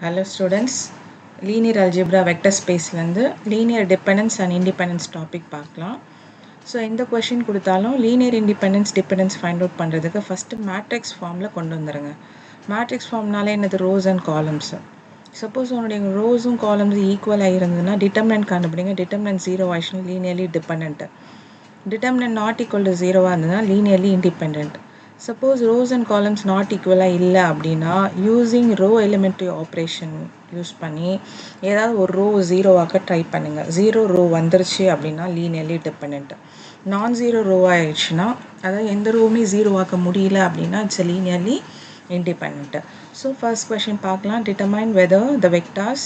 Hello students, linear algebra vector space வந்து linear dependence and independence topic பார்க்கலாம். So எந்த question கொடுத்தாலும் linear independence dependence find out பண்ணுறதுக்கு first matrix ஃபார்மில் கொண்டு வந்துடுங்க. மேட்ரிக்ஸ் ஃபார்ம்னாலே என்னது ரோஸ் அண்ட் காலம்ஸு. சப்போஸ் உன்னுடைய ரோஸும் காலம்ஸும் ஈக்குவலாக இருந்ததுன்னா டிட்டர்மினன்ட் கண்டுபிடிங்க. டிட்டர்மினன்ட் 0 ஆயிடுச்சுன்னா linearly dependent. Determinant not equal to 0 இருந்ததுன்னா linearly independent. Suppose rows and columns not ஈக்குவலாக இல்லை அப்படின்னா using row elementary operation use பண்ணி ஏதாவது ஒரு ரோ ஜீரோவாக்க ட்ரை பண்ணுங்கள். ஜீரோ ரோ வந்துருச்சு அப்படின்னா linearly dependent. Non zero row ஆயிடுச்சுன்னா அதாவது எந்த ரோவுமே ஜீரோவாக்க முடியல அப்படின்னா it's linearly independent. So first question பார்க்கலாம். Determine whether the vectors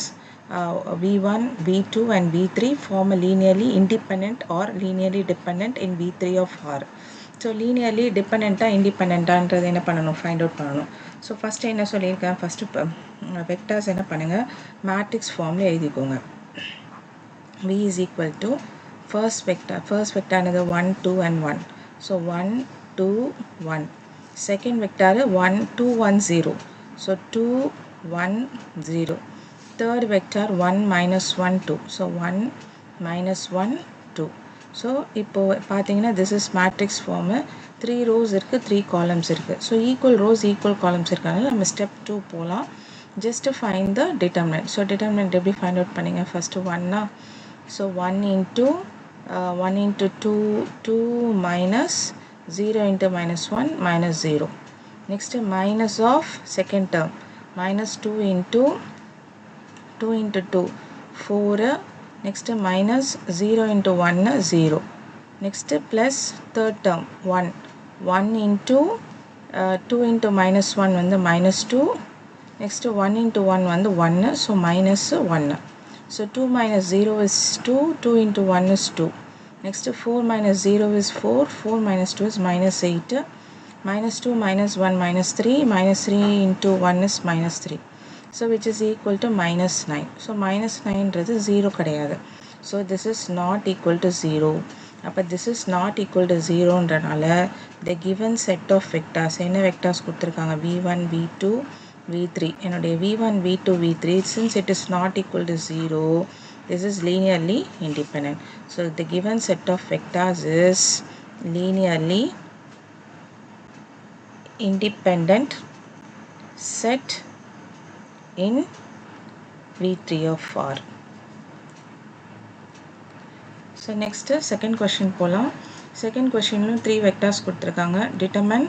v1, v2 and v3 form a linearly independent or linearly dependent in v3 of R. So linearly dependent independent என்ன பண்ணணும் find out பண்ணணும். So first என்ன சொல்லியிருக்கேன், first vectors என்ன பண்ணுங்க matrix formல எழுதிக்கோங்க. v is equal to first vector என்னது 1 2 and 1. So 1 2 1. Second vector 1 2 1 0. So 2 1 0. Third vector 1 minus 1 2. So 1 minus 1 2. So இப்போ பார்த்தீங்கன்னா this is matrix form. 3 rows இருக்கு, 3 columns இருக்கு. So equal rows equal columns இருக்கனால நம்ம step 2 போலாம். Just to find the determinant. So determinant எப்படி find out பண்ணீங்க? First 1 so 1 into 2 2 minus 0 into minus 1 minus 0. Next minus of second term minus 2 into 2 4. Next minus 0 into 1 0. Next plus third term 1 into 2 into minus 1 வந்து minus 2. Next 1 into 1 வந்து 1. So minus 1. So 2 minus 0 is 2. 2 into 1 is 2. Next 4 minus 0 is 4. 4 minus 2 is minus 8. Minus 2 minus 1 minus 3. Minus 3 into 1 is minus 3. So which is equal to minus 9. So minus 9 is 0 கிடையாது. So this is not equal to 0. அப்போ this is not equal to 0ன்றனால the given set of vectors என்ன vectors கொடுத்துருக்காங்க v1 v2 v3. என்னுடைய v1 v2 v3 since it is not equal to 0, this is linearly independent. So the given set of vectors is linearly independent set in v3 of R. So next second question போலாம். Second question 3 vectors கொடுத்துருக்காங்க. Determine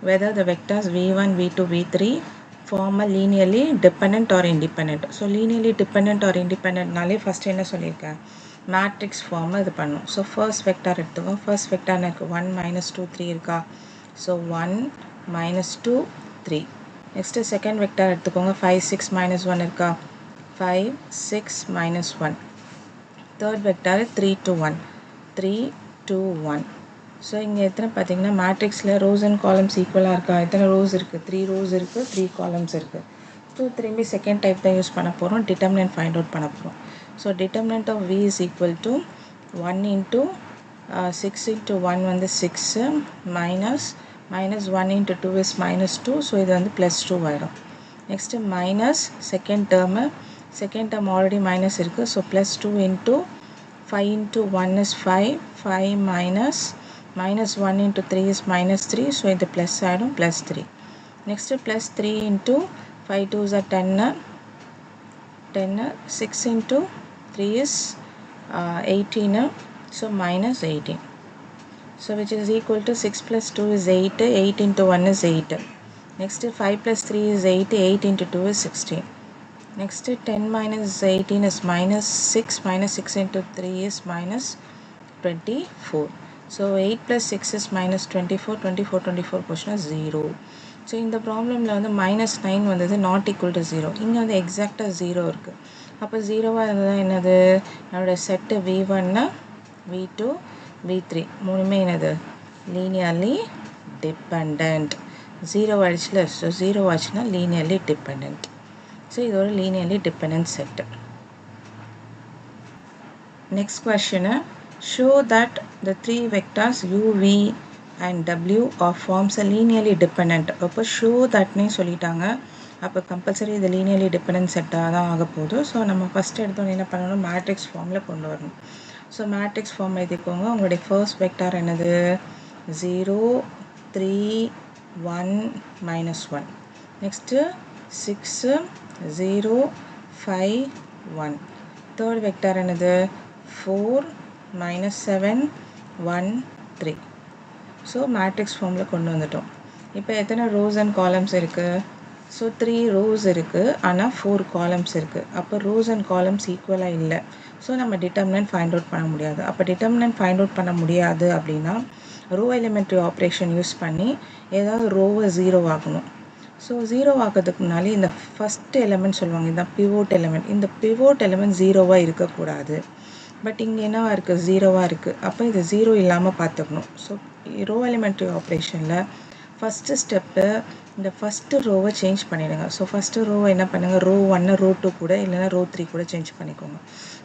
whether the vectors v1 v2 v3 form a linearly dependent or independent. So linearly dependent or independent நாலே first என்ன சொல்லியிருக்கேன் matrix form இது பண்ணும். So first vector எடுத்துக்கோ. First vector எனக்கு 1 minus 2 3 இருக்கா. So 1 minus 2 3. Next second vector எடுத்துக்கோங்க. 5 6 minus 1 இருக்கா. 5 6 minus 1. Third vector 3 to 1. 3 2 1. So இங்கே எத்தனை பார்த்தீங்கன்னா மேட்ரிக்ஸில் ரோஸ் அண்ட் காலம்ஸ் ஈக்குவலாக இருக்கா. எத்தனை ரோஸ் இருக்குது 3 ரோஸ் இருக்குது 3 காலம்ஸ் இருக்குது. ஸோ திரும்பி செகண்ட் டைப் தான் யூஸ் பண்ண போகிறோம். டிட்டர்மினன்ட் ஃபைண்ட் அவுட் பண்ண போகிறோம். So determinant of v is equal to 1 into 6 into 1 வந்து 6 minus 1 into 2 is minus 2. So இது வந்து ப்ளஸ் 2 ஆகிடும். Next minus second term already minus இருக்குது. So plus 2 into 5 into 1 is 5 minus 1 into 3 is minus 3. So இது plus ஆயிடும் plus 3. Next plus 3 into 5 2s are 10. 6 into 3 is 18. So minus 18. So which is equal to 6 plus 2 is 8. 8 into 1 is 8. Next 5 plus 3 is 8. 8 into 2 is 16. Next 10 minus 18 is minus 6. Minus 6 into 3 is minus 24. So 8 plus 6 is minus 24. 24 portion is 0. So in the problem வந்து minus 9 வந்தது not equal to 0. இங்கே வந்து எக்ஸாக்டாக 0 இருக்குது. அப்போ 0வாக இருந்தது என்னது என்னோட செட்டு v1 v2 v3 மூணுமே என்னது linearly dependent. 0 ஆயிடுச்சுல. ஸோ 0 ஆச்சுன்னா linearly dependent. ஸோ இது ஒரு linearly dependent set. Next question. Show that the three vectors u, v and w are forms a linearly dependent. அப்போ show that னே சொல்லிட்டாங்க. அப்போ கம்பல்சரி இது லீனியர்லி டிபெண்டன்ட் செட்டாக தான் ஆக போகுது. ஸோ நம்ம ஃபஸ்ட்டு எடுத்தோன்னே என்ன பண்ணணும், மேட்ரிக்ஸ் ஃபார்மில் கொண்டு வரணும். ஸோ மேட்ரிக்ஸ் ஃபார்ம் எழுதிக்கோங்க. உங்களுடைய ஃபர்ஸ்ட் வெக்டார் என்னது, 0 3 1 -1. நெக்ஸ்ட்டு 6 0 5 1. தேர்ட் வெக்டார் என்னது, 4 -7 1 3. ஸோ மேட்ரிக்ஸ் ஃபார்மில் கொண்டு வந்துட்டோம். இப்போ எத்தனை ரோஸ் அண்ட் காலம்ஸ் இருக்குது, ஸோ 3 rows இருக்குது, ஆனால் 4 columns இருக்குது. அப்போ ரோஸ் அண்ட் காலம்ஸ் ஈக்குவலாக இல்லை. ஸோ நம்ம டிட்டர்மினன்ட் ஃபைண்ட் அவுட் பண்ண முடியாது. அப்போ டிட்டர்மினன்ட் ஃபைண்ட் அவுட் பண்ண முடியாது அப்படின்னா ரோ எலிமெண்ட்ரி ஆப்ரேஷன் யூஸ் பண்ணி ஏதாவது ரோவை 0 ஆகணும். ஸோ 0 ஆகிறதுக்கு முன்னாடி இந்த ஃபஸ்ட் எலிமெண்ட் சொல்லுவாங்க, இந்த பிவோட் எலிமெண்ட், இந்த பிவோட் எலிமெண்ட் 0வாக இருக்கக்கூடாது. பட் இங்கே என்னவா இருக்குது, 0வாக இருக்குது. அப்போ இது 0 இல்லாமல் பார்த்துக்கணும். ஸோ ரோ எலிமெண்ட்ரி ஆப்ரேஷனில் ஃபஸ்ட்டு ஸ்டெப்பு இந்த ஃபஸ்ட்டு ரோவை சேஞ்ச் பண்ணிவிடுங்க. ஸோ ஃபஸ்ட்டு ரோவை என்ன பண்ணுங்கள், ரோ 1 ரோ 2 கூட இல்லைனா ரோ 3 கூட சேஞ்ச் பண்ணிக்கோங்க.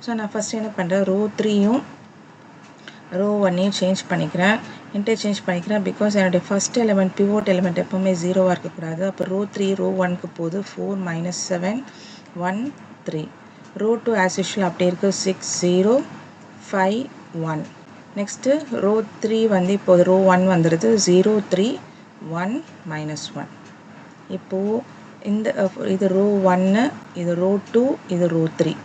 ஸோ நான் ஃபஸ்ட்டு என்ன பண்ணுறேன், ரோ 3யும் ரோ 1ஐயும் சேஞ்ச் பண்ணிக்கிறேன், இன்டர்சேஞ்ச் பண்ணிக்கிறேன். பிகாஸ் என்னுடைய ஃபஸ்ட் எலிமெண்ட் பிவோட் எலிமெண்ட் எப்போவுமே 0வாக இருக்கக்கூடாது. அப்போ ரோ 3 ரோ 1க்கு போகுது 4 -7 1 3. ரோ 2 ஆஸ் யூஷுவல் அப்படியே இருக்குது 6 0 5 1. நெக்ஸ்ட்டு ரோ 3 வந்து இப்போது ரோ 1 வந்துடுது 0 3 1 -1. இப்போது இந்த இது ரோ 1, இது ரோ 2, இது ரோ 3.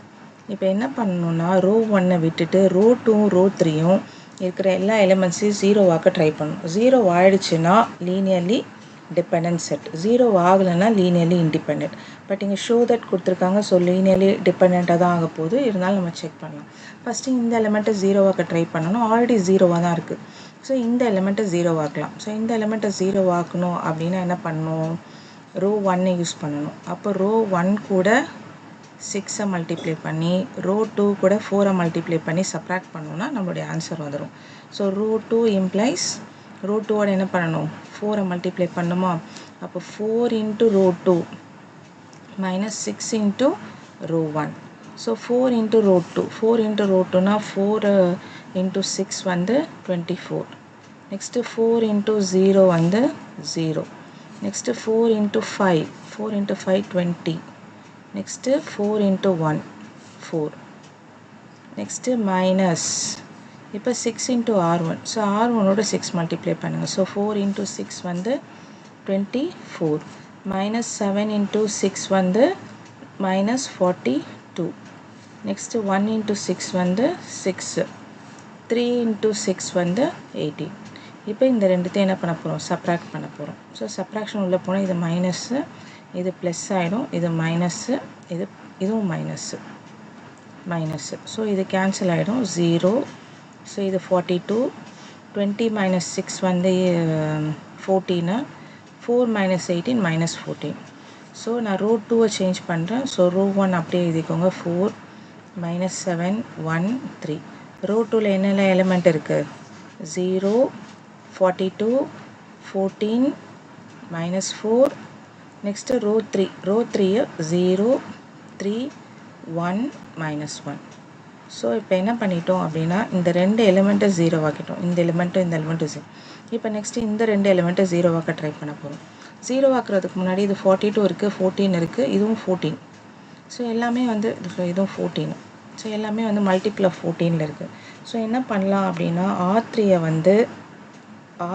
இப்போ என்ன பண்ணணும்னா ரோ 1 விட்டுட்டு ரோ 2 ரோ 3யும் இருக்கிற எல்லா எலிமெண்ட்ஸையும் 0 ஆக்க ட்ரை பண்ணணும். 0 ஆயிடுச்சுன்னா லீனியர்லி டிபெண்டன்ட் செட், 0 ஆகலைன்னா லீனியர்லி இண்டிபெண்டன்ட். பட் இங்கே ஷோ தட் கொடுத்துருக்காங்க. ஸோ லீனியர்லி டிபெண்ட்டாக தான் ஆக போகுது. இருந்தாலும் நம்ம செக் பண்ணலாம். ஃபஸ்ட்டு இந்த எலிமெண்ட்டை 0 ஆக்க ட்ரை பண்ணணும். ஆல்ரெடி 0வாக தான் இருக்குது. ஸோ இந்த எலிமெண்ட்டை 0 ஆக்கலாம். ஸோ இந்த எலிமெண்ட்டை 0 ஆக்கணும் அப்படின்னா என்ன பண்ணணும், ரோ 1 யூஸ் பண்ணணும். அப்போ ரோ 1 கூட 6 மல்டிப்ளை பண்ணி ரோ 2 கூட 4 மல்டிப்ளை பண்ணி சப்ராக்ட் பண்ணோன்னா நம்மளுடைய ஆன்சர் வந்துடும். ஸோ ரோ 2 இம்ப்ளைஸ் ரோ 2ஓட என்ன பண்ணணும், 4 மல்டிப்ளை பண்ணுமா. அப்போ 4 into row 2 -6 into row 1. So 4 into row 2, 4 into row 2னா 4 இன்ட்டு 6 வந்து 24. நெக்ஸ்ட்டு 4 இன்ட்டு 0 வந்து 0. Next 4 into 5, 4 into 5 20. Next 4 into 1 4. Next minus இப்போ 6 இன்ட்டு R1. ஸோ R1ஓட 6 மல்டிப்ளை பண்ணுங்கள். ஸோ 4 இன்ட்டு 6 வந்து 24. -7 இன்ட்டு 6 வந்து -42. நெக்ஸ்ட்டு 1 இன்ட்டு 6 வந்து 6. 3 இன்ட்டு 6 வந்து 18. இப்போ இந்த ரெண்டுத்தையும் என்ன பண்ண போகிறோம், சப்ராக்ட் பண்ண போகிறோம். ஸோ சப்ராக்ஷன் உள்ளே போனால் இது மைனஸ்ஸு, இது ப்ளஸ் ஆகிடும், இது மைனஸ்ஸு, இதுவும் மைனஸ்ஸு. ஸோ இது கேன்சல் ஆகிடும் 0. ஸோ இது 42. 20 - 6 வந்து 14. 4 - 18 -14. ஸோ நான் ரோ 2வை சேஞ்ச் பண்ணுறேன். ஸோ ரோ 1 அப்படியே எழுதிக்கோங்க 4 -7 1 3. ரோ 2ல என்னெல்லாம் எலிமெண்ட் இருக்குது, 0 42 14 -4. Next row 3, row 3 0 3 1 -1. ஸோ இப்போ என்ன பண்ணிட்டோம் அப்படின்னா இந்த ரெண்டு எலிமெண்ட்டை 0 ஆக்கிட்டோம். இந்த எலிமெண்ட்டும் இந்த எலிமெண்ட்டும் 0. இப்போ நெக்ஸ்ட்டு இந்த ரெண்டு எலிமெண்ட்டை 0 ஆக்க ட்ரை பண்ண போகிறோம். 0 ஆக்குறதுக்கு முன்னாடி இது 42 இருக்குது, 14 இருக்குது, இதுவும் 14. ஸோ எல்லாமே வந்து இதுவும் 14. ஸோ எல்லாமே வந்து மல்டிபிள் ஆஃப் 14ல் இருக்குது. ஸோ என்ன பண்ணலாம் அப்படின்னா R3யை வந்து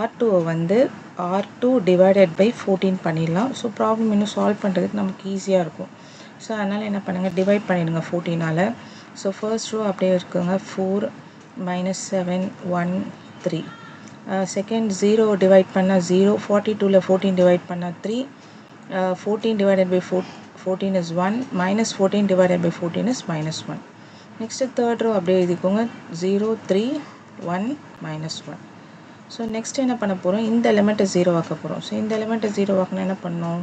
R2வை வந்து R2 டிவைடட் பை 14 பண்ணிடலாம். ஸோ ப்ராப்ளம் இன்னும் சால்வ் பண்ணுறதுக்கு நமக்கு ஈஸியாக இருக்கும். ஸோ அதனால் என்ன பண்ணுங்கள், டிவைட் பண்ணிவிடுங்க 14ஆல். ஸோ ஃபர்ஸ்ட் ரோ அப்படியே இருக்குங்க 4 -7 1 3. செகண்ட் 0 டிவைட் பண்ணால் 0, 42ல் 14 டிவைட் பண்ணால் 3. 14 divided by 14 is 1, -14 divided by 14 is -1. Next third row அப்படியே எழுதிக்கோங்க 0 3 1 -1. ஸோ நெக்ஸ்ட் என்ன பண்ண போகிறோம், இந்த எலிமெண்ட்டை 0 ஆக்க போகிறோம். ஸோ இந்த எலிமெண்ட்டை 0 ஆக்கணும் என்ன பண்ணணும்,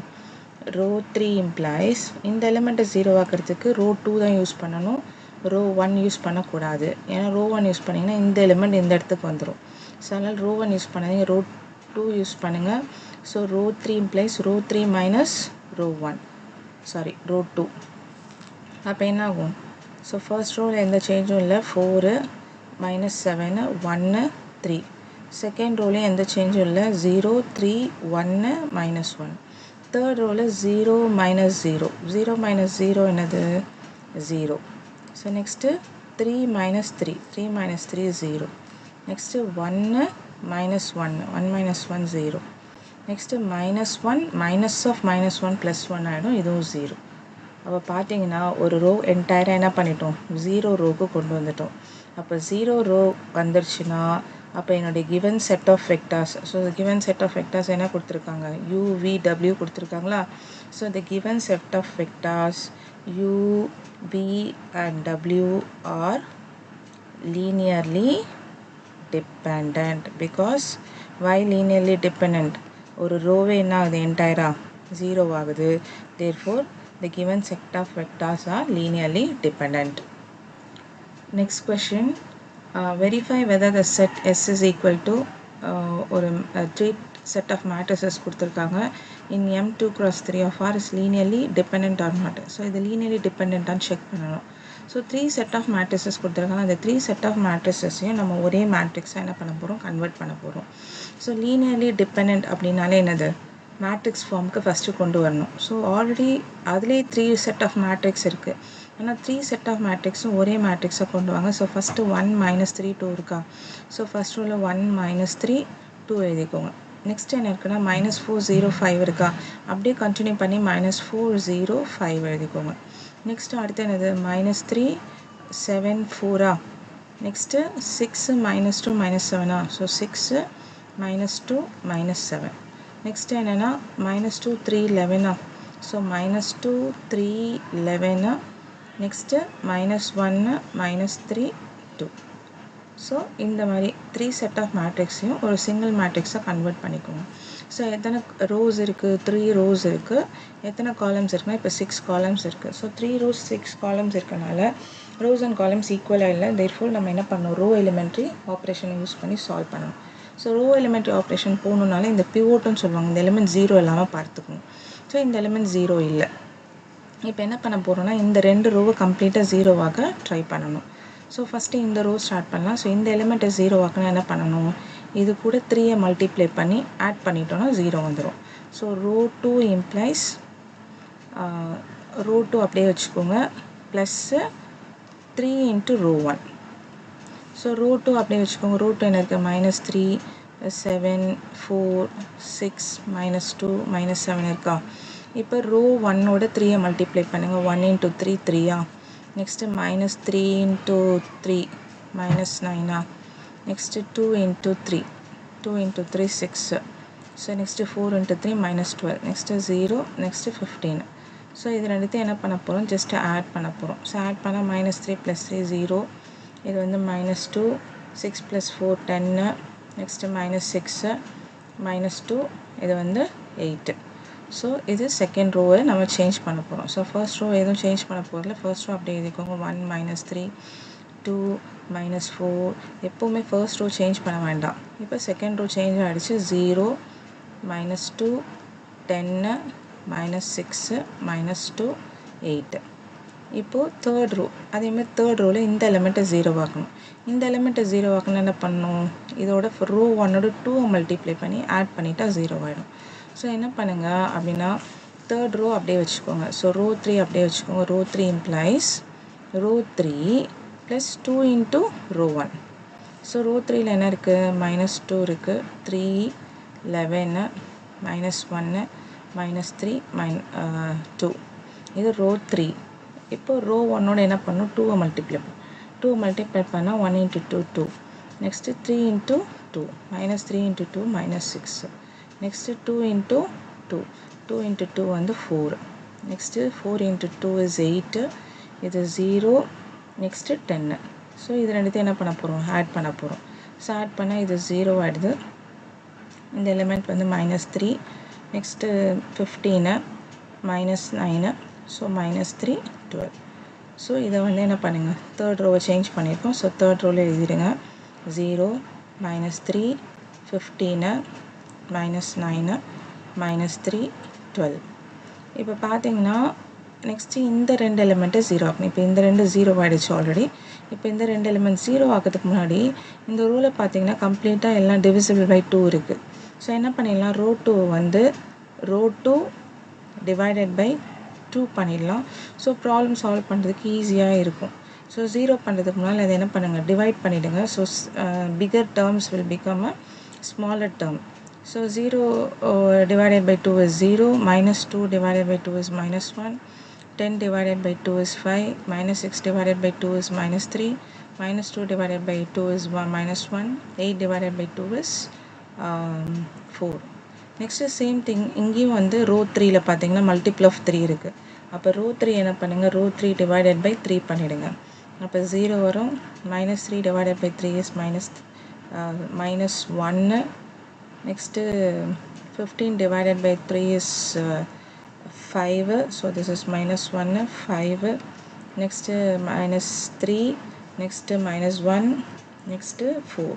ரோ 3 இம்ப்ளைஸ் இந்த எலிமெண்ட்டை 0 ஆக்கிறதுக்கு ரோ 2 தான் யூஸ் பண்ணணும், ரோ 1 யூஸ் பண்ணக்கூடாது. ஏன்னா ரோ 1 யூஸ் பண்ணிங்கன்னா இந்த எலிமெண்ட் இந்த இடத்துக்கு வந்துடும். ஸோ அதனால் ரோ 1 யூஸ் பண்ணாதீங்க, ரோ 2 யூஸ் பண்ணுங்கள். So row 3 implies row 3 minus row 2. அப்போ என்ன ஆகும், ஸோ ஃபர்ஸ்ட் ரோவில் எந்த சேஞ்சும் இல்லை, 4 -7 1 3. செகண்ட் ரோலையும் எந்த சேஞ்சும் இல்லை, 0 3 1 -1. Third ரோவில் 0 minus 0. 0 minus 0 என்னது 0. So next 3 minus 3. 3 minus 3 is 0. Next 1 minus 1. 1 minus 1 0. Next minus 1 minus of minus 1 plus 1 ஆகிடும், இதுவும் 0. அப்போ பார்த்தீங்கன்னா ஒரு ரோ என்டையராக என்ன பண்ணிட்டோம், 0 ரோவுக்கு கொண்டு வந்துட்டோம். அப்போ 0 ரோ வந்துருச்சுன்னா அப்போ என்னுடைய given set of vectors, so given set of vectors என்ன கொடுத்துருக்காங்க, u v w கொடுத்துருக்காங்களா. So the given set of vectors u v and w are linearly dependent. because why linearly dependent, ஒரு ரோவே என்ன ஆகுது, என்டையராக 0 ஆகுது. therefore the given set of vectors are linearly dependent. Next question, verify whether the set S is equal to ஒரு three set of matrices கொடுத்துருக்காங்க in M2 cross 3 of R is linearly dependent or not. So இது linearly dependent ஆன்னு check பண்ணணும். So 3 set of matrices கொடுத்துருக்காங்க, அந்த 3 set of matricesையும் நம்ம ஒரே மேட்ரிக்ஸாக என்ன பண்ண போகிறோம், கன்வெர்ட் பண்ண போகிறோம். ஸோ linearly dependent அப்படின்னாலே என்னது, மேட்ரிக்ஸ் ஃபார்முக்கு ஃபஸ்ட்டு கொண்டு வரணும். ஸோ ஆல்ரெடி அதுலேயே 3 set of matrix இருக்குது, ஆனால் 3 set of matrixும் ஒரே மேட்ரிக்ஸாக கொண்டு வாங்க. ஸோ ஃபஸ்ட்டு 1 minus 3 2 இருக்கா. ஸோ ஃபஸ்ட் ரோவில் 1 minus 3 2 எழுதிக்கோங்க. நெக்ஸ்ட் என்ன இருக்குன்னா -4 0 5 இருக்கா, அப்படியே கண்டினியூ பண்ணி -4 0 5 எழுதிக்கோங்க. நெக்ஸ்ட் அடுத்து என்னது, -3 7 4ஆ. நெக்ஸ்ட்டு 6 -2 -7ஆ. ஸோ 6 -2 -7. நெக்ஸ்ட் என்னென்னா -2 3 11ஆ. ஸோ -2 3 11ஆ. நெக்ஸ்ட்டு -1 -3 2. ஸோ இந்த மாதிரி 3 set of மேட்ரிக்ஸையும் ஒரு சிங்கிள் மேட்ரிக்ஸாக கன்வெர்ட் பண்ணிக்கோங்க. ஸோ எத்தனை ரோஸ் இருக்குது, 3 ரோஸ் இருக்குது. எத்தனை காலம்ஸ் இருக்குன்னா இப்போ 6 காலம்ஸ் இருக்குது. ஸோ 3 rows 6 காலம்ஸ் இருக்கனால ரோஸ் அண்ட் காலம்ஸ் ஈக்குவலாக இல்லை. therefore நம்ம என்ன பண்ணணும், ரோ எலிமெண்ட்ரி ஆப்ரேஷனை யூஸ் பண்ணி சால்வ் பண்ணணும். ஸோ ரோ எலிமெண்ட்ரி ஆப்ரேஷன் போகணுன்னால இந்த பிவோட்டுன்னு சொல்லுவாங்க, இந்த எலிமெண்ட் 0 இல்லாமல் பார்த்துக்கணும். ஸோ இந்த எலிமெண்ட் 0 இல்லை. இப்போ என்ன பண்ண போகிறோன்னா இந்த 2 ரோவை கம்ப்ளீட்டாக 0வாக ட்ரை பண்ணணும். ஸோ ஃபஸ்ட்டு இந்த ரோ ஸ்டார்ட் பண்ணலாம். ஸோ இந்த எலிமெண்ட்டை 0 ஆக்குனா என்ன பண்ணணும், இது கூட 3ஐ மல்டிப்ளை பண்ணி ஆட் பண்ணிட்டோன்னா 0 வந்துடும். ஸோ ரோ 2 இம்ப்ளைஸ் ரோ 2 அப்படியே வச்சுக்கோங்க, plus 3 into row 1. So row 2 அப்படியே வச்சுக்கோங்க. ரோ 2 என்ன இருக்குது, -3 7 4 6 -2 -7 இருக்கா. இப்போ ரோ 1ஓட 3ஐ மல்டிப்ளை பண்ணுங்கள். 1 இன்ட்டு 3 3ஆ. நெக்ஸ்ட்டு -3 இன்ட்டு 3 -9ஆ. Next 2 into 3 2 into 3 6. So next 4 into 3 -12. Next 0. Next 15. So இது ரெண்டுத்தையும் என்ன பண்ண போகிறோம், ஜஸ்ட்டு ஆட் பண்ண போகிறோம். ஸோ ஆட் பண்ணால் -3 + 3 0. இது வந்து -2 6 + 4 10. நெக்ஸ்ட்டு -6 -2 இது வந்து 8. ஸோ இது செகண்ட் ரோவை நம்ம சேஞ்ச் பண்ண போகிறோம். ஸோ ஃபர்ஸ்ட் ரோ எதுவும் சேஞ்ச் பண்ண போகிறதில்ல. ஃபர்ஸ்ட் ரோ அப்படியே எழுதிக்கோங்க. 1 -3 2 -4. எப்போவுமே ஃபர்ஸ்ட் ரோ சேஞ்ச் பண்ண வேண்டாம். இப்போ செகண்ட் ரோ சேஞ்ச் ஆகிடுச்சு. 0 -2 10 -6 -2 8. இப்போது தேர்ட் ரோ அதேமாதிரி தேர்ட் ரோவில் இந்த எலிமெண்ட்டை 0 ஆக்கணும். இந்த எலிமெண்ட்டை 0 ஆக்கணும் என்ன பண்ணணும், இதோட ரோ 1ஓட 2 மல்டிப்ளை பண்ணி ஆட் பண்ணிட்டா 0 ஆகிடும். ஸோ என்ன பண்ணுங்கள் அப்படின்னா தேர்ட் ரோ அப்படியே வச்சுக்கோங்க. ஸோ ரோ 3 அப்படியே வச்சுக்கோங்க. Row 3 implies row 3 + 2 into row 1. So row 3ல் என்ன இருக்குது, -2 இருக்குது, 3 11 -1 -3 2. இது ரோ 3. இப்போ ரோ 1ஓட என்ன பண்ணணும், 2ஐ மல்டிப்ளை பண்ணும். 2 மல்டிப்ளை பண்ணால் 1 into 2 2. Next 3 into 2 -3 into 2 -6. Next 2 into 2 2 into 2 வந்து 4. Next 4 into 2 is 8. இது 0. நெக்ஸ்ட்டு 10. ஸோ இது ரெண்டுத்தையும் என்ன பண்ண போகிறோம், ஆட் பண்ண போகிறோம். ஸோ ஆட் பண்ணால் இது 0 ஆகிடுது. இந்த எலிமெண்ட் வந்து -3. நெக்ஸ்ட்டு 15 -9. ஸோ -3 12. ஸோ இதை வந்து என்ன பண்ணுங்கள், தேர்ட் ரோவை சேஞ்ச் பண்ணியிருக்கோம். ஸோ தேர்ட் ரோவில் எழுதிடுங்க. 0 -3 15 -9 -3 12. இப்போ பார்த்தீங்கன்னா நெக்ஸ்ட்டு இந்த 2 எலிமெண்ட்டு 0 ஆகணும். இப்போ இந்த 2 0 ஆகிடுச்சு ஆல்ரெடி. இப்போ இந்த 2 எலிமெண்ட் 0 ஆகிறதுக்கு முன்னாடி இந்த ரூலை பார்த்தீங்கன்னா கம்ப்ளீட்டாக எல்லாம் டிவிசிபிள் பை 2 இருக்குது. ஸோ என்ன பண்ணிடலாம், ரோ 2 வந்து ரோ 2 டிவைடட் பை 2 பண்ணிடலாம். ஸோ ப்ராப்ளம் சால்வ் பண்ணுறதுக்கு ஈஸியாக இருக்கும். ஸோ 0 பண்ணுறதுக்கு முன்னால் அதை என்ன பண்ணுங்கள், டிவைட் பண்ணிவிடுங்க. So bigger terms will become a smaller term. So 0 divided by 2 is 0, minus 2 divided by 2 is minus 1, 10 divided by 2 is 5, minus 6 divided by 2 is minus 3, minus 2 divided by 2 is minus 1, 8 divided by 2 is 4. Next same thing இங்கேயும் வந்து row 3ல் பார்த்தீங்கன்னா multiple of 3 இருக்குது. அப்போ row 3 என்ன பண்ணுங்கள், row 3 divided by 3 பண்ணிவிடுங்க. அப்போ 0 வரும். minus 3 divided by 3 is minus 1. Next 15 divided by 3 is 5. So this is minus 1, 5. Next minus 3. Next minus 1. Next 4.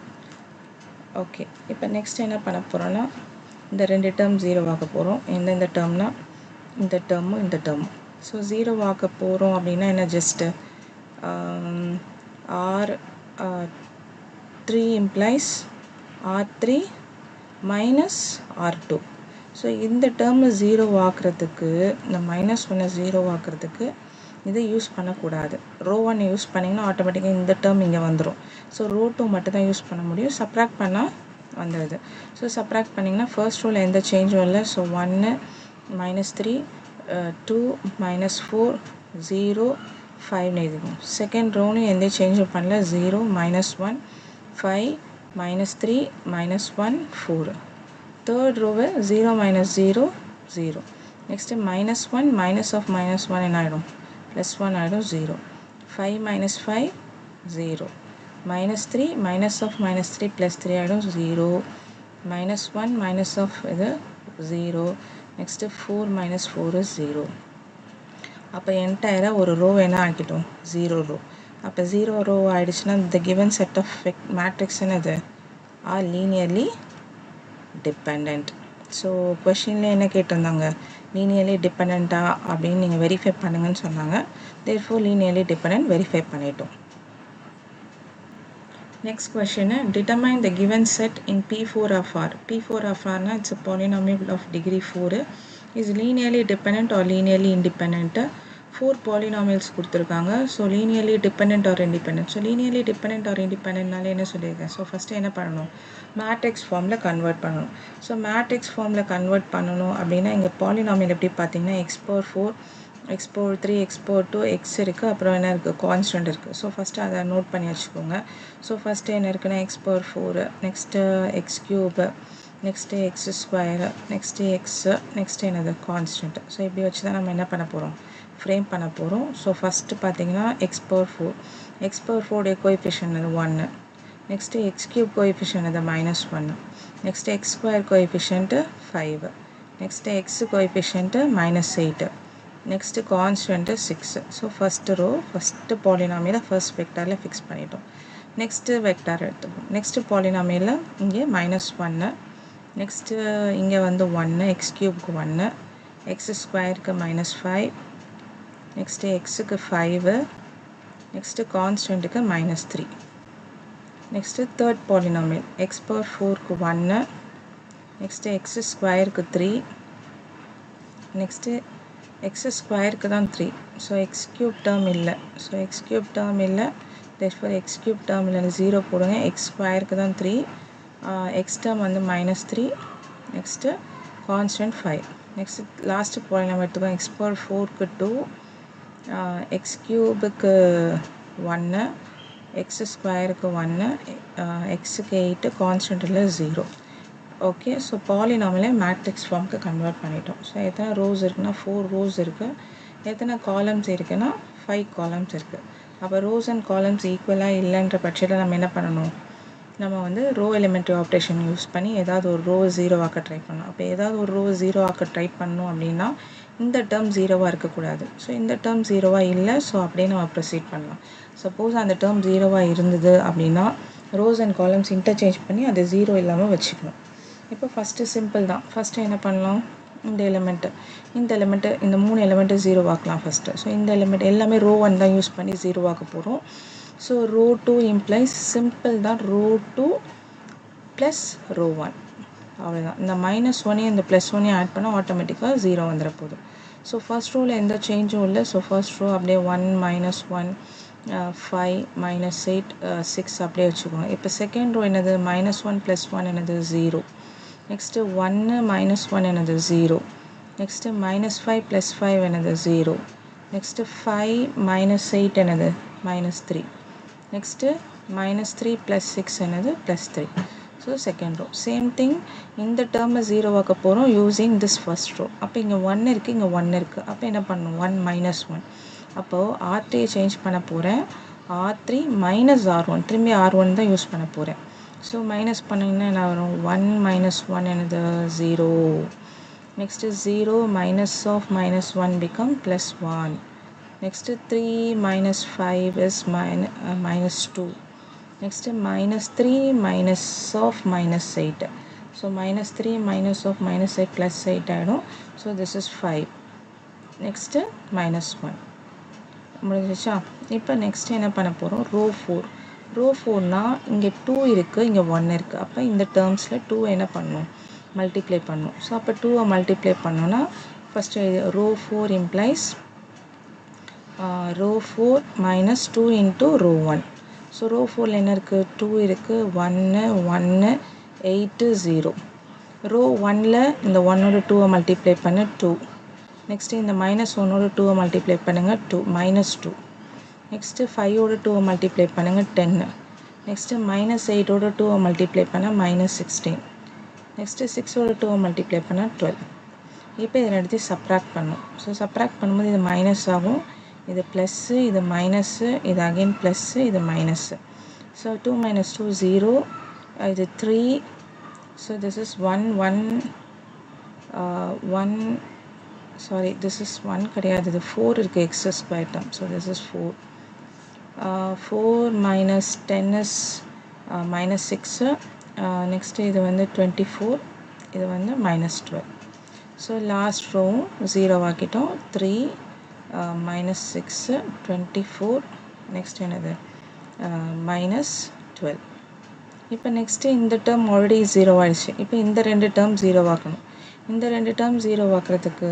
Okay, இப்போ நெக்ஸ்ட் என்ன பண்ண போகிறோன்னா இந்த ரெண்டு டேர்ம் 0 ஆக்க போகிறோம். எந்தெந்த டேர்ம்னா இந்த டேர்மும் இந்த டேர்மும். ஸோ 0 ஆக்க போகிறோம் அப்படின்னா என்ன, just R3 implies R3 minus R2. So இந்த டேர்மை 0 ஆக்குறதுக்கு, இந்த மைனஸ் 1 0 ஆக்குறதுக்கு இதை யூஸ் பண்ணக்கூடாது. ரோ 1 யூஸ் பண்ணிங்கன்னா ஆட்டோமேட்டிக்காக இந்த டேர்ம் இங்கே வந்துடும். ஸோ ரோ 2 மட்டும் தான் யூஸ் பண்ண முடியும். சப்ராக்ட் பண்ணால் வந்துடுது. ஸோ சப்ராக்ட் பண்ணிங்கன்னா ஃபர்ஸ்ட் ரோவில் எந்த சேஞ்சும் இல்லை. ஸோ 1 minus 3 2 minus 4 0 5 எழுதிக்கணும். செகண்ட் ரோலையும் எந்த சேஞ்சும் பண்ணல. 0 minus 1 5 minus 3 minus 1 4. தேர்ட் ரோவை 0 minus 0 0. Next minus 1 minus of minus 1 என்ன ஆகிடும், plus 1 ஆகிடும் 0. 5 minus 5 0. minus 3 minus of minus 3 plus 3 ஆகிடும் 0. minus 1 minus of இது 0. Next 4 minus 4 is 0. அப்போ என்டையராக ஒரு ரோ என்ன ஆக்கிட்டோம், 0 ரோ. அப்போ 0 ரோ ஆகிடுச்சுன்னா the given set of matrix என்னது, are linearly dependent. ஸோ கொஷின்லேயே என்ன கேட்டிருந்தாங்க, லீனியர்லி டிபெண்டா அப்படின்னு நீங்கள் வெரிஃபை பண்ணுங்கன்னு சொன்னாங்க. therefore linearly dependent வெரிஃபை பண்ணிட்டோம். Next question, determine the given set in P4 of R. P4 of R na it's a polynomial of degree 4. Is linearly dependent or linearly independent? 4 polynomials கொடுத்துருக்காங்க. So linearly dependent or independent. So linearly dependent or independentனால என்ன சொல்லியிருக்கேன். So first என்ன பண்ணணும், matrix ஃபார்மில் convert பண்ணணும். So matrix ஃபார்மில் convert பண்ணணும் அப்படின்னா இங்கே பாலினாமியல் எப்படி பார்த்தீங்கன்னா x power 4 x power 3 x power 2 x இருக்குது, அப்புறம் என்ன இருக்குது, கான்ஸ்டன்ட் இருக்குது. ஸோ ஃபஸ்ட்டு அதை நோட் பண்ணி வச்சுக்கோங்க. ஸோ ஃபஸ்ட்டு என்ன இருக்குன்னா x power 4, next x cube, next X square, next x, next என்னது கான்ஸ்டன்ட். ஸோ இப்படி வச்சு தான் நம்ம என்ன பண்ண போகிறோம், ஃப்ரேம் பண்ண போகிறோம். ஸோ ஃபஸ்ட்டு பார்த்தீங்கன்னா x power 4, x power 4 coefficient அது 1. நெக்ஸ்ட்டு எக்ஸ் கியூப் கோஎஃபிஷியன்ட் அது -1. Next x square coefficient 5. Next x coefficient -8. Next constant 6. So first row first பாலினாமியில் ஃபர்ஸ்ட் வெக்டாரில் ஃபிக்ஸ் பண்ணிட்டோம். நெக்ஸ்ட்டு வெக்டார் எடுத்துப்போம். நெக்ஸ்ட்டு பாலினாமியில் இங்கே -1. நெக்ஸ்ட்டு இங்கே வந்து 1 எக்ஸ் கியூப்க்கு 1, எக்ஸ் ஸ்கொயருக்கு -5, நெக்ஸ்ட்டு எக்ஸுக்கு 5, நெக்ஸ்ட்டு கான்ஸ்டன்ட்டுக்கு -3. Next third polynomial x power 4க்கு 1, நெக்ஸ்ட்டு எக்ஸ் ஸ்கொயருக்கு 3, நெக்ஸ்ட்டு எக்ஸ் ஸ்கொயருக்கு தான் 3. ஸோ எக்ஸ் கியூப் டேர்ம் இல்லை. ஸோ எக்ஸ் கியூப் டேர்ம் இல்லை, therefore எக்ஸ் கியூப் டேர்ம் இல்லை 0 போடுங்க. எக்ஸ் ஸ்கொயருக்கு தான் 3, எக்ஸ் டேர்ம் வந்து -3, next constant 5. Next last polynomial எடுத்துக்கோங்க. எக்ஸ் பவர் 4க்கு 2, எக்ஸ் கியூபுக்கு 1, எக்ஸ் ஸ்கொயருக்கு 1, எக்ஸுக்கு 8, கான்ஸ்டன்ட்டில் 0. ஓகே, ஸோ பாலினாமியலை மேட்ரிக்ஸ் ஃபார்முக்கு கன்வெர்ட் பண்ணிட்டோம். ஸோ எத்தனை ரோஸ் இருக்குன்னா 4 ரோஸ் இருக்குது. எத்தனை காலம்ஸ் இருக்குன்னா 5 காலம்ஸ் இருக்குது. அப்போ ரோஸ் அண்ட் காலம்ஸ் ஈக்குவலாக இல்லைன்ற பட்சத்தில் நம்ம என்ன பண்ணணும், நம்ம வந்து ரோ எலிமெண்ட்ரி ஆப்ரேஷன் யூஸ் பண்ணி ஏதாவது ஒரு ரோ 0 ஆக்க ட்ரை பண்ணணும். அப்போ ஏதாவது ஒரு ரோ 0 ஆக்க ட்ரை பண்ணணும் அப்படின்னா இந்த டேர்ம் 0வாக இருக்கக்கூடாது. ஸோ இந்த டேர்ம் 0வாக இல்லை, ஸோ அப்படியே நம்ம ப்ரொசீட் பண்ணலாம். சப்போஸ் அந்த டேர்ம் 0வாக இருந்தது அப்படின்னா ரோஸ் அண்ட் காலம்ஸ் இன்டர்சேஞ்ச் பண்ணி அது 0 இல்லாமல் வச்சுக்கணும். இப்போ ஃபஸ்ட்டு சிம்பிள் தான். ஃபஸ்ட்டு என்ன பண்ணலாம், இந்த எலிமெண்ட்டு இந்த 3 எலிமெண்ட்டு 0 ஆக்கலாம் ஃபஸ்ட்டு. ஸோ இந்த எலிமெண்ட் எல்லாமே ரோ 1 தான் யூஸ் பண்ணி 0 ஆக்க போகிறோம். ஸோ ரோ 2 இம்ப்ளைஸ் சிம்பிள் தான், ரோ 2 ப்ளஸ் ரோ 1 அவ்வளோதான். இந்த -1 இந்த +1 ஆட் பண்ணால் ஆட்டோமேட்டிக்காக 0 வந்துட போகுது. ஸோ ஃபர்ஸ்ட் ரோவில் எந்த சேஞ்சும் இல்லை. ஸோ ஃபர்ஸ்ட் ரோ அப்படியே 1 -1 5 -8 6 அப்படியே வச்சுக்கோங்க. இப்போ செகண்ட் ரோ என்னது -1 + 1 என்னது 0. நெக்ஸ்ட்டு 1 -1 என்னது 0. நெக்ஸ்ட்டு -5 + 5 என்னது 0. நெக்ஸ்ட்டு 5 -8 என்னது -3. நெக்ஸ்ட்டு -3 + 6 என்னது +3. So second row same thing. இந்த டேர்மை 0 ஆக்க போகிறோம் யூஸிங் திஸ் ஃபர்ஸ்ட் ரோ. அப்போ இங்கே 1 இருக்குது, இங்கே 1 இருக்குது. அப்போ என்ன பண்ணணும் 1 -1. அப்போது R3 சேஞ்ச் பண்ண போகிறேன். R3 - R1 திரும்பி R1 தான் யூஸ் பண்ண போகிறேன். ஸோ மைனஸ் பண்ணிங்கன்னா என்ன வரும் 1 -1 என்னது 0. Next 0 -1 become +1. Next 3 -5 is -2. Next -3 -8. So -3 -8 +8 ஆயிடும். So this is 5. Next -1 முடிஞ்சிச்சா. இப்போ நெக்ஸ்ட் என்ன பண்ண போகிறோம் ரோ 4. ரோ 4னா இங்கே 2 இருக்குது, இங்கே 1 இருக்குது. அப்போ இந்த டேர்ம்ஸில் 2 என்ன பண்ணணும் மல்டிப்ளை பண்ணணும். ஸோ அப்போ 2 மல்டிப்ளை பண்ணோன்னா first row 4 implies row 4 minus 2 into row 1. So row 4 என்ன இருக்கு 2 இருக்கு 1 1 8 0. row 1ல இந்த 1 ஓட 2 மல்டிப்ளை பண்ண 2. நெக்ஸ்ட் இந்த -1 ஓட 2 மல்டிப்ளை பண்ணுங்க 2 -2. நெக்ஸ்ட் 5 ஓட 2 மல்டிப்ளை பண்ணுங்க 10. நெக்ஸ்ட் -8 ஓட 2 மல்டிப்ளை பண்ண -16. நெக்ஸ்ட் 6 ஓட 2 மல்டிப்ளை பண்ண 12. இப்போ இதை எடுத்து சப்ராக்ட் பண்ணும். ஸோ சப்ராக்ட் பண்ணும்போது இது மைனஸ் ஆகும், இது ப்ளஸ்ஸு, இது மைனஸ்ஸு, இது அகெயின் ப்ளஸ்ஸு, இது மைனஸ்ஸு. ஸோ 2 - 2 0, இது 3. So this is 1 sorry this is 1 கிடையாது, இது 4 இருக்குது x square term. So this is 4. 4 - 10 is -6. Next இது வந்து 24, இது வந்து -12. ஸோ லாஸ்ட் ரோவும் 0 ஆக்கிட்டோம். 3 -6 24. நெக்ஸ்ட் என்னது -12. இப்போ நெக்ஸ்ட்டு இந்த டேர்ம் ஆல்ரெடி 0 ஆயிடுச்சு. இப்போ இந்த ரெண்டு டேர்ம் 0 ஆக்கணும். இந்த ரெண்டு டேர்ம் 0 ஆக்கிறதுக்கு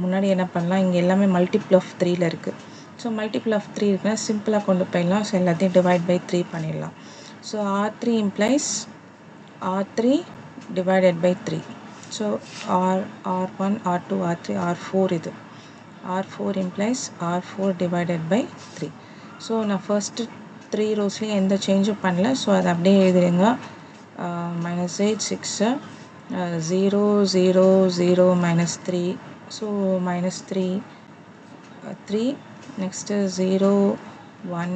முன்னாடி என்ன பண்ணலாம், இங்கே எல்லாமே மல்டிபிள் ஆஃப் 3ல இருக்குது. ஸோ மல்டிபிள் ஆஃப் 3 இருக்குன்னா சிம்பிளாக கொண்டு போயிடலாம். ஸோ எல்லாத்தையும் டிவைட் பை 3 பண்ணிடலாம். So R3 implies R3 divided by 3. So R1 R2 R3 R4 இது R4 implies R4 divided by 3. So நான் ஃபர்ஸ்ட் 3 ரோஸ்லேயும் எந்த சேஞ்சும் பண்ணல. ஸோ அதை அப்படியே எழுதுறீங்க. -8 6 0 0 0 -3. ஸோ -3 3. நெக்ஸ்ட்டு 0 1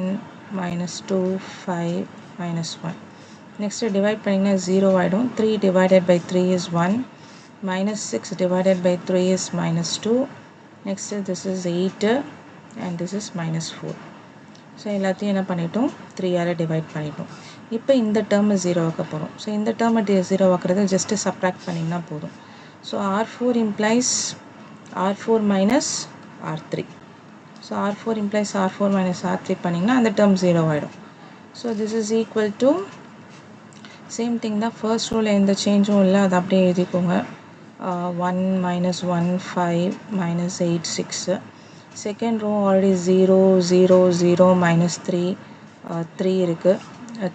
-2 5 -1. நெக்ஸ்ட்டு டிவைட் பண்ணிங்கன்னா 0 ஆகிடும். 3 divided by 3 is 1. -6 divided by 3 is -2. Next this is 8 and this is -4. So எல்லாத்தையும் என்ன பண்ணிட்டோம் 3ஆல் டிவைட் பண்ணிட்டோம். இப்போ இந்த டேர்மை 0 ஆக்க போகிறோம். ஸோ இந்த டேர்மை 0 ஆக்கிறது ஜஸ்ட்டு சப்ராக்ட் பண்ணிங்கன்னா போதும். So R4 implies R4 minus R3. So R4 implies R4 minus R3 பண்ணிங்கன்னா அந்த டேர்ம் 0 ஆகிடும். So this is equal to same thing தான். ஃபர்ஸ்ட் ரோவில் எந்த சேஞ்சும் இல்லை, அதை அப்படியே எழுதிக்கோங்க. 1 -1 5 -8 6. செகண்ட் ரோ ஆல்ரெடி 0 0 0 -3 3 இருக்குது.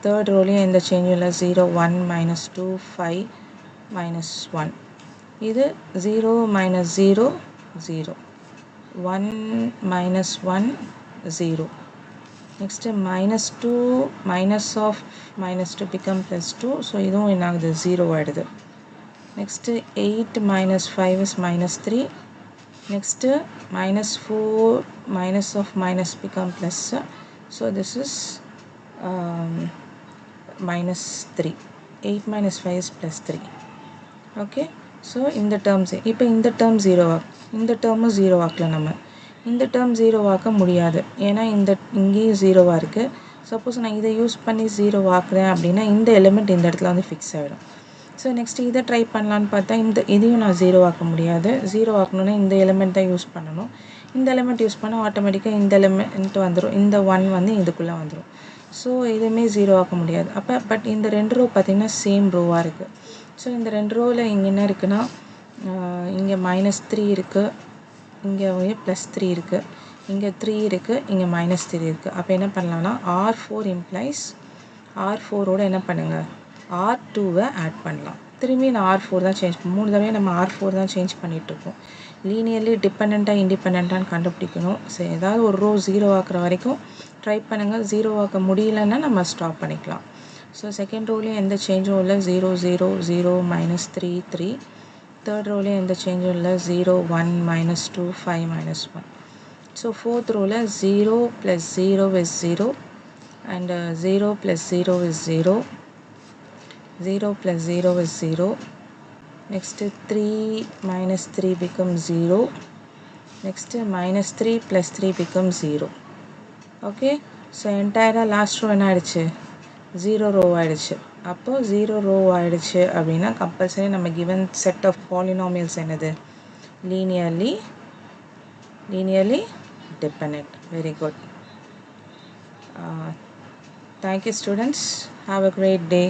தேர்ட் ரோலையும் எந்த சேஞ்சும் இல்லை. 0 1 -2 5 -1. இது 0 -0 0 1 -1 0. Next -2 minus of -2 become +2. So இதுவும் என்ன ஆகுது 0 ஆகிடுது. Next 8 - 5 is -3. Next -4 minus of minus become plus. So this is -3. 8 - 5 is +3. Okay. So இந்த டேர்ம்ஸ் இப்போ இந்த டேர்ம் 0 இந்த டேர்மும் 0 ஆக்கலாம். நம்ம இந்த டேர்ம் 0 ஆக்க முடியாது, ஏன்னா இங்கேயும் 0வாக இருக்குது. சப்போஸ் நான் இதை யூஸ் பண்ணி 0 ஆக்குறேன் அப்படின்னா இந்த எலிமெண்ட் இந்த இடத்துல வந்து ஃபிக்ஸ் ஆகிடும். ஸோ நெக்ஸ்ட் இதை ட்ரை பண்ணலான்னு பார்த்தா இதையும் நான் 0 ஆக்க முடியாது. 0 ஆக்கணுன்னா இந்த எலிமெண்ட் தான் யூஸ் பண்ணணும். இந்த எலிமெண்ட் யூஸ் பண்ணால் ஆட்டோமேட்டிக்காக இந்த எலிமெண்ட் வந்துடும், இந்த 1 வந்து இதுக்குள்ளே வந்துடும். ஸோ எதுவுமே 0 ஆக்க முடியாது. அப்போ பட் இந்த ரெண்டு ரோ பார்த்திங்கன்னா சேம் ரோவாக இருக்குது. ஸோ இந்த ரெண்டு ரோவில் இங்கே என்ன இருக்குன்னா இங்கே -3 இருக்குது, இங்கே ப்ளஸ் 3 இருக்குது, இங்கே 3 இருக்குது, இங்கே -3 இருக்குது. அப்போ என்ன பண்ணலாம்னா R4 இம்ப்ளைஸ் R4ஓட என்ன பண்ணுங்கள், R2வை ஆட் பண்ணலாம். திரும்பி நான் R4 தான் சேஞ்ச் 3 தடவை நம்ம R4 தான் சேஞ்ச் பண்ணிகிட்ருக்கோம். லீனியர்லி டிபெண்ட்டாக இண்டிபெண்ட்டான்னு கண்டுபிடிக்கணும். ஸோ ஏதாவது ஒரு ரோ 0 ஆக்குற வரைக்கும் ட்ரை பண்ணுங்கள். 0 ஆக்க முடியலன்னா நம்ம ஸ்டாப் பண்ணிக்கலாம். ஸோ செகண்ட் ரோலையும் எந்த சேஞ்சும் இல்லை, 0 0 0 -3 3. தேர்ட் ரோலையும் எந்த சேஞ்சும் இல்லை, 0 1 -2 5 -1. ஸோ ஃபோர்த் ரோவில் 0 + 0 is 0 and 0 + 0 is 0. 0 + 0 is 0. Next 3 - 3 becomes 0. Next -3 + 3 becomes 0. Okay, so entire last row என்ன ஆயிடுச்சு, 0 row ஆயிடுச்சு. அப்போ 0 row ஆயிடுச்சு அப்படின்னா கம்பல்சரி நம்ம given set of polynomials என்னது, linearly dependent. Very good. Thank you students. Have a great day.